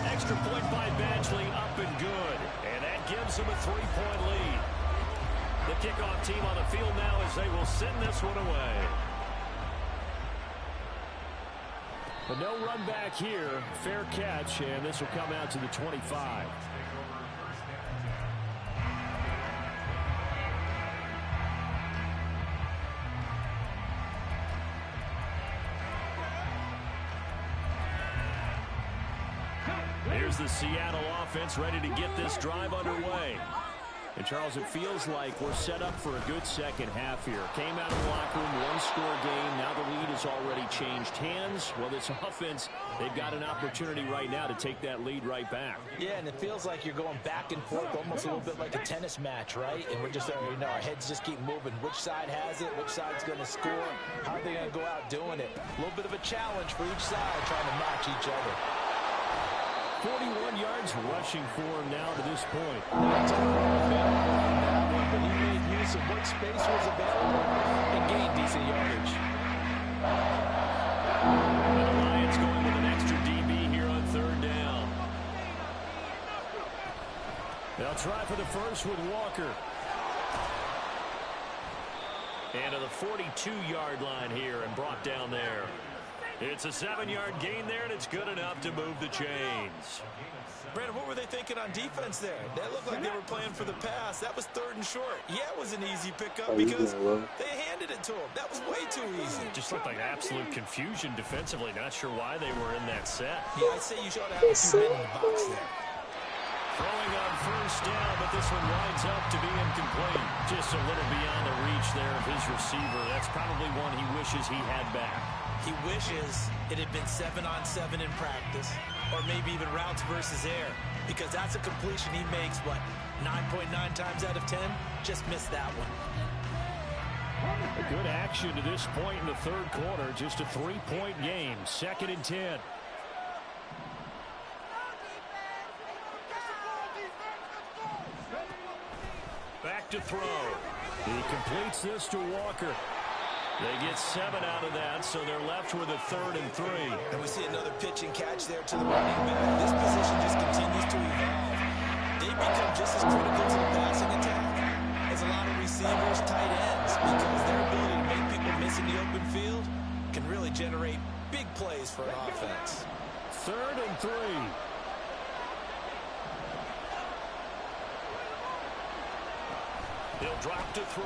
Extra point by Badgley, up and good. And that gives them a 3-point lead. The kickoff team on the field now as they will send this one away.
But no run back here. Fair catch, and this will come out to the 25.
Here's the Seattle offense ready to get this drive underway.
And, Charles, it feels like we're set up for a good second half here. Came out of the locker room, one-score game. Now the lead has already changed hands. Well, this offense, they've got an opportunity right now to take that lead right back.
Yeah, and it feels like you're going back and forth, almost a little bit like a tennis match, right? And we're just, our heads just keep moving. Which side has it? Which side's going to score? How are they going to go out doing it? A little bit of a challenge for each side, trying to match each other.
41 yards rushing for him now to this point.
Not available on that one, but he made use of what space was available and gained decent yardage.
And the Lions going with an extra DB here on third down.
They'll try for the first with Walker.
And to the 42-yard line here and brought down there. It's a 7-yard gain there, and it's good enough to move the chains.
Brandon, what were they thinking on defense there? That looked like they were playing for the pass. That was 3rd and short. Yeah, it was an easy pickup because they handed it to him. That was way too easy.
Just looked like absolute confusion defensively. Not sure why they were in that set.
Yeah, I'd say you should have a few men in the box there.
Throwing on first down, but this one winds up to be incomplete. Just a little beyond the reach there of his receiver. That's probably one he wishes he had back.
He wishes it had been 7-on-7 in practice, or maybe even routes versus air, because that's a completion he makes, 9.9 times out of 10? Just missed that one.
A good action to this point in the third quarter. Just a 3-point game. 2nd and 10.
Back to throw.
He completes this to Walker.
They get 7 out of that, so they're left with a 3rd and 3.
And we see another pitch and catch there to the running back. This position just continues to evolve. They become just as critical to the passing attack as a lot of receivers, tight ends, because their ability to make
miss in the open field can really generate big plays for an offense.
3rd and 3.
He'll drop to throw.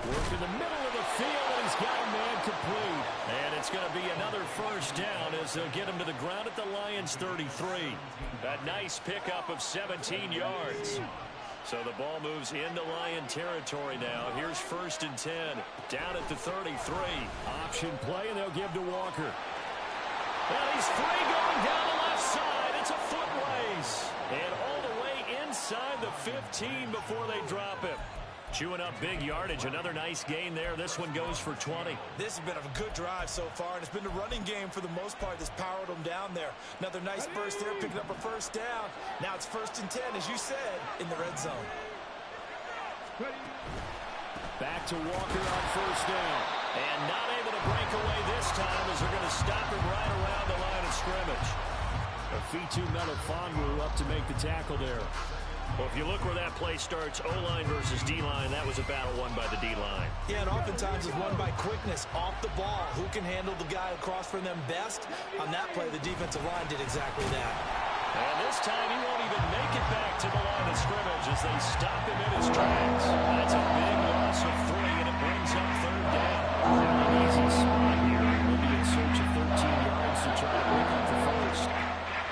Work in the middle of the field, and he's got a man complete. And it's going to be another first down as they'll get him to the ground at the Lions' 33. A nice pickup of 17 yards. So the ball moves into Lion territory now. Here's 1st and 10, down at the 33. Option play, and they'll give to Walker. And he's free going down the left side. It's a foot race. And all the way inside the 15 before they drop him. Chewing up big yardage. Another nice gain there. This one goes for 20.
This has been a good drive so far, and it's been the running game for the most part that's powered them down there. Another nice burst there, picking up a first down. Now it's 1st and 10, as you said, in the red zone.
Back to Walker on 1st down. And not able to break away this time as they're going to stop him right around the line of scrimmage. Afitu Melifonwu up to make the tackle there.
Well, if you look where that play starts, O-line versus D-line, that was a battle won by the D-line.
Yeah, and oftentimes it's won by quickness off the ball. Who can handle the guy across from them best? On that play, the defensive line did exactly that.
And this time he won't even make it back to the line of scrimmage as they stop him in his tracks. That's a big loss of 3, and it brings up 3rd down.
Not an easy spot here. They'll be in search of 13 yards to try to break up the first.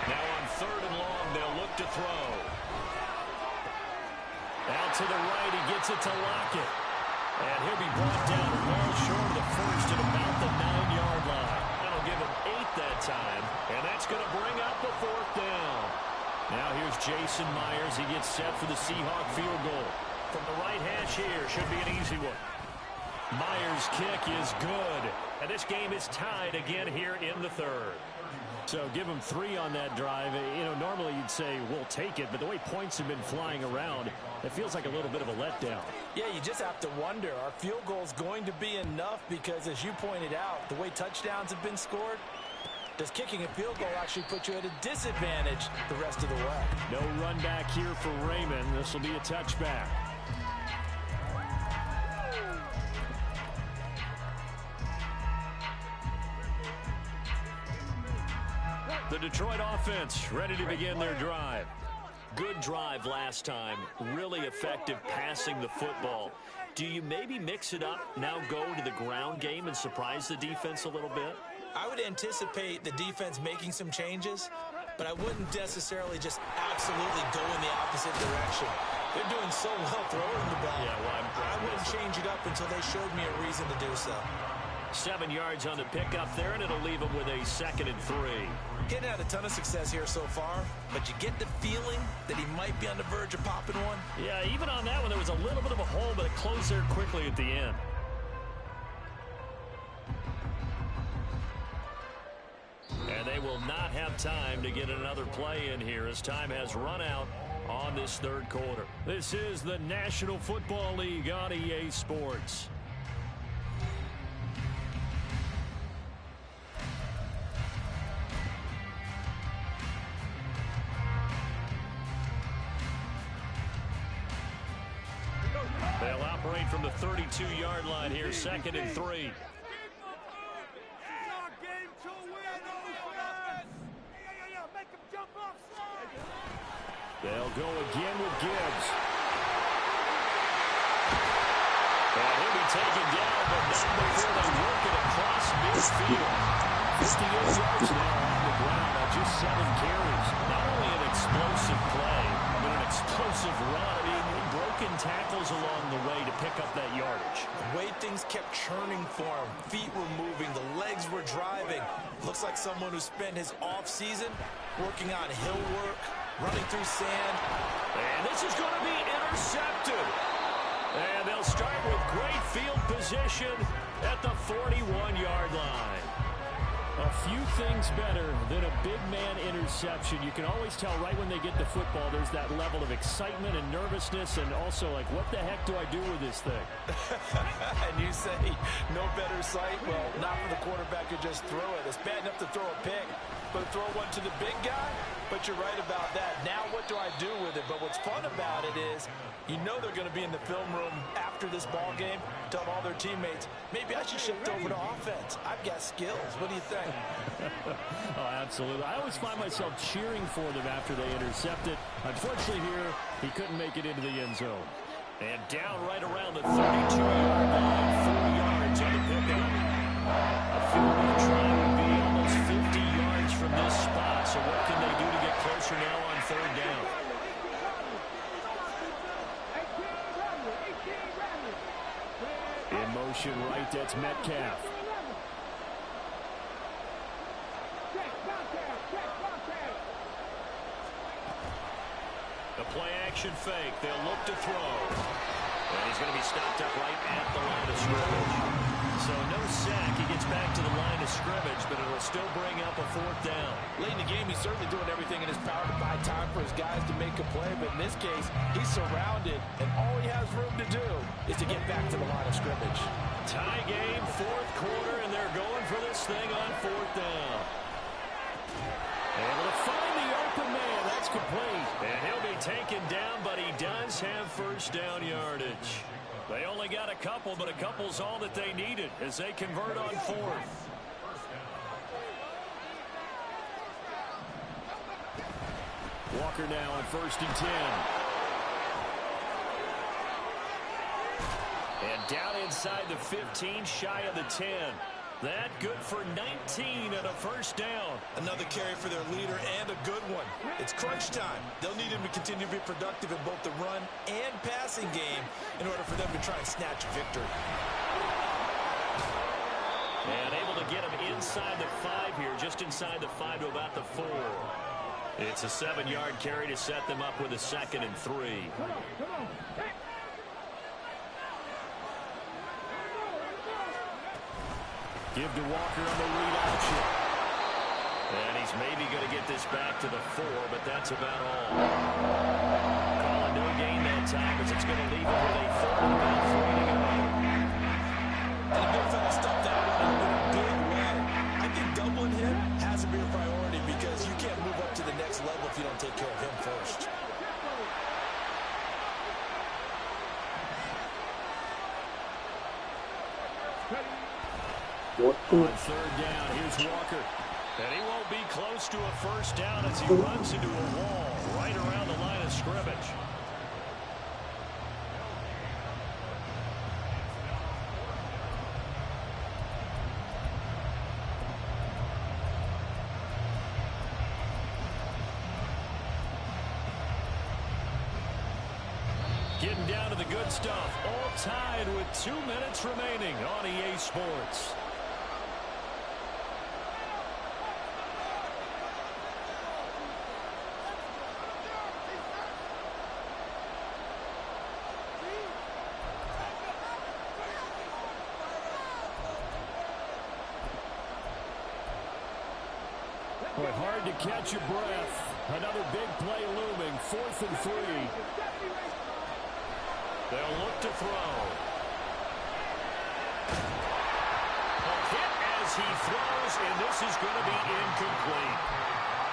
Now on 3rd and long, they'll look to throw. Out to the right, he gets it to Lockett. And he'll be brought down well short of the first at about the 9-yard line. That'll give him 8 that time, and that's going to bring up the 4th down. Now here's Jason Myers. He gets set for the Seahawk field goal. From the right hash here, should be an easy one. Myers' kick is good, and this game is tied again here in the 3rd.
So give them 3 on that drive. You know, normally you'd say we'll take it, but the way points have been flying around, it feels like a little bit of a letdown.
Yeah, you just have to wonder, are field goals going to be enough? Because as you pointed out, the way touchdowns have been scored, does kicking a field goal actually put you at a disadvantage the rest of the way?
No run back here for Raymond. This will be a touchback. The Detroit offense ready to begin their drive.
Good drive last time. Really effective passing the football. Do you maybe mix it up, now go to the ground game and surprise the defense a little bit?
I would anticipate the defense making some changes, but I wouldn't necessarily just absolutely go in the opposite direction. They're doing so well throwing the ball.
Yeah, well,
I wouldn't change it up until they showed me a reason to do so.
7 yards on the pickup there, and it'll leave them with a 2nd and 3.
Getting had a ton of success here so far, but you get the feeling that he might be on the verge of popping one.
Yeah, even on that one, there was a little bit of a hole, but it closed there quickly at the end. And they will not have time to get another play in here as time has run out on this 3rd quarter.
This is the National Football League on EA Sports.
They'll operate from the 32-yard line here, 2nd and 3.
They'll go again with Gibbs.
And he'll be taken down, but not before they work it across midfield.
58 yards now on the ground on just 7 carries.
Not only an explosive play, but an explosive run. I mean, broken tackles along the way to pick up that yardage.
The way things kept churning for him. Feet were moving. The legs were driving. Looks like someone who spent his offseason working on hill work, running through sand.
And this is going to be intercepted. And they'll start with great field position at the 41-yard line.
A few things better than a big man interception. You can always tell right when they get the football, there's that level of excitement and nervousness, and also like, what the heck do I do with this thing?
And you say no better sight? Well, not for the quarterback to just throw it. It's bad enough to throw a pick. but throw one to the big guy. But you're right about that. Now what do I do with it? But what's fun about it is you know they're going to be in the film room after this ball game, tell all their teammates, maybe I should shift over to offense. I've got skills. What do you think?
Oh, absolutely. I always find myself cheering for them after they intercept it. Unfortunately here, he couldn't make it into the end zone. And down right around the 32-yard line, 4 yards on the pickup. A field goal try would be almost 50 yards from this spot. So what can they do to get closer now on 3rd down? In motion right, that's Metcalf. The play-action fake. They'll look to throw. And he's going to be stopped up right at the line of scrimmage. So no sack. He gets back to the line of scrimmage, but it'll still bring up a 4th down.
Late in the game, he's certainly doing everything in his power to buy time for his guys to make a play. But in this case, he's surrounded, and all he has room to do is to get back to the line of scrimmage.
Tie game, 4th quarter, and they're going for this thing on 4th down. Able to find the open man. That's complete. And he'll be taken down, but he does have 1st down yardage. They only got a couple, but a couple's all that they needed as they convert on 4th. Walker now on 1st and 10. And down inside the 15, shy of the 10. That good for 19 and a 1st down.
Another carry for their leader and a good one. It's crunch time. They'll need him to continue to be productive in both the run and passing game in order for them to try and snatch a victory.
And able to get him inside the 5 here, just inside the 5 to about the 4. It's a 7-yard carry to set them up with a 2nd and 3. Give to Walker on the read option. And he's maybe going to get this back to the 4, but that's about all. Calling no gain that time as it's going to leave him with a 3rd and about 3 to go.
And the big fella stuffed that one up in a big way. I think doubling him has to be a priority because you can't move up to the next level if you don't take care of him first.
On 3rd down, here's Walker. And he won't be close to a 1st down as he runs into a wall right around the line of scrimmage. Getting down to the good stuff. All tied with 2 minutes remaining on EA Sports. Boy, hard to catch your breath. Another big play looming. 4th and 3. They'll look to throw. A hit as he throws, and this is going to be incomplete.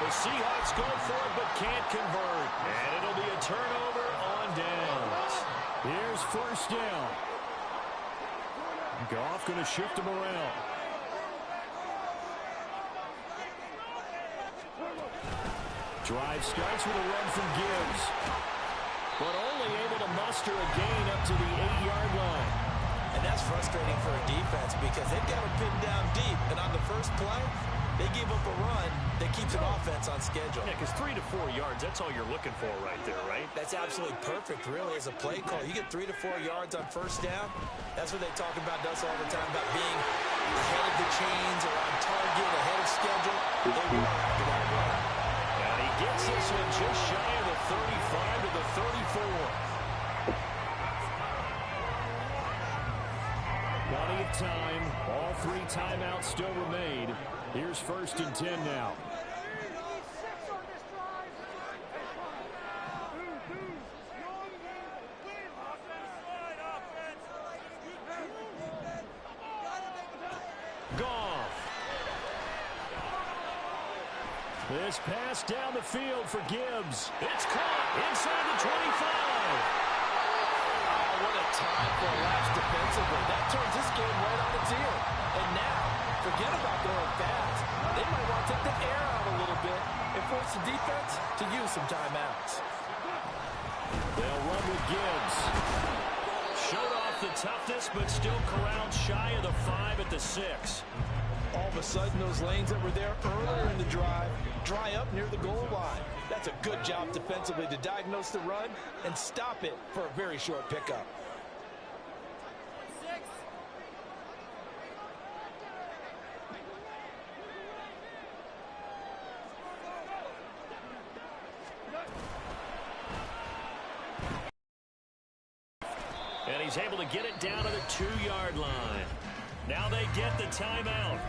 The Seahawks go for it but can't convert. And it'll be a turnover on downs. Here's 1st down. Goff going to shift him around. Drive starts with a run from Gibbs, but only able to muster a gain up to the 8-yard line.
And that's frustrating for a defense because they've got him pinned down deep. And on the first play, they gave up a run that keeps an offense on schedule.
Yeah, because 3 to 4 yards, that's all you're looking for right there, right?
That's absolutely perfect, really, as a play call. You get 3 to 4 yards on 1st down. That's what they talk about us all the time, about being ahead of the chains or on target, ahead of schedule. They were after that run.
And he gets this one just shy of the 35 to the 34. Plenty of time. All 3 timeouts still remain. Here's 1st and 10 now. Goff.
This pass down the field for Gibbs. It's caught inside the 25.
Oh, what a time for a lapse defensively. That turns this game right on its ear. And now, forget about going fast. They might want to take the air out a little bit and force the defense to use some timeouts.
They'll run with Gibbs. Showed off the toughness, but still corralled shy of the 5 at the 6.
All of a sudden, those lanes that were there earlier in the drive dry up near the goal line. That's a good job defensively to diagnose the run and stop it for a very short pickup.
And he's able to get it down to the 2-yard line. Now they get the timeout.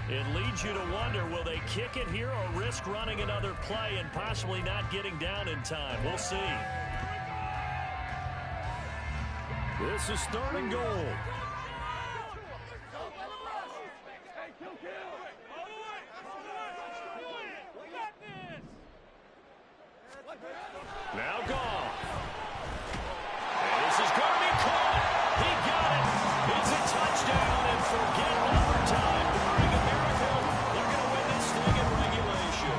It leads you to wonder, will they kick it here or risk running another play and possibly not getting down in time? We'll see. This is 3rd and goal. Now Goff. And this is going to be caught. He got it. It's a touchdown, and forget overtime. Barring a miracle, they're going to win this thing in regulation.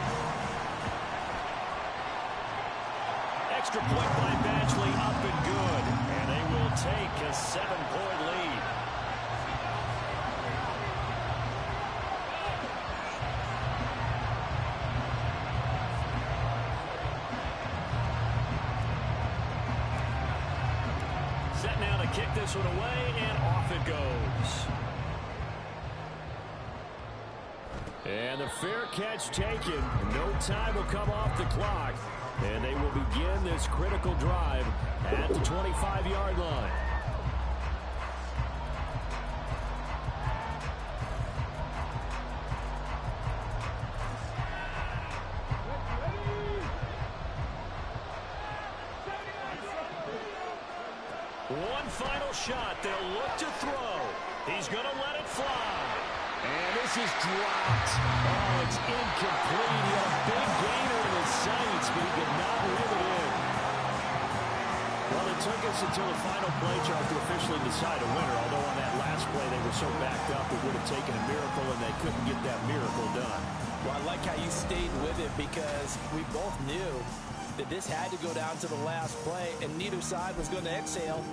Extra point by Badgley, up and good. And they will take a 7-point lead. Set now to kick this one away, and off it goes. And the fair catch taken. No time will come off the clock. And they will begin this critical drive at the 25-yard line. One final shot. They'll look to throw. He's going to let it fly. And this is dropped. Oh, it's incomplete. He had a big gainer in his sights, but he could not reel it in. Well, it took us until the final play chart to officially decide a winner, although on that last play they were so backed up it would have taken a miracle, and they couldn't get that miracle done.
Well, I like how you stayed with it because we both knew that this had to go down to the last play, and neither side was going to exhale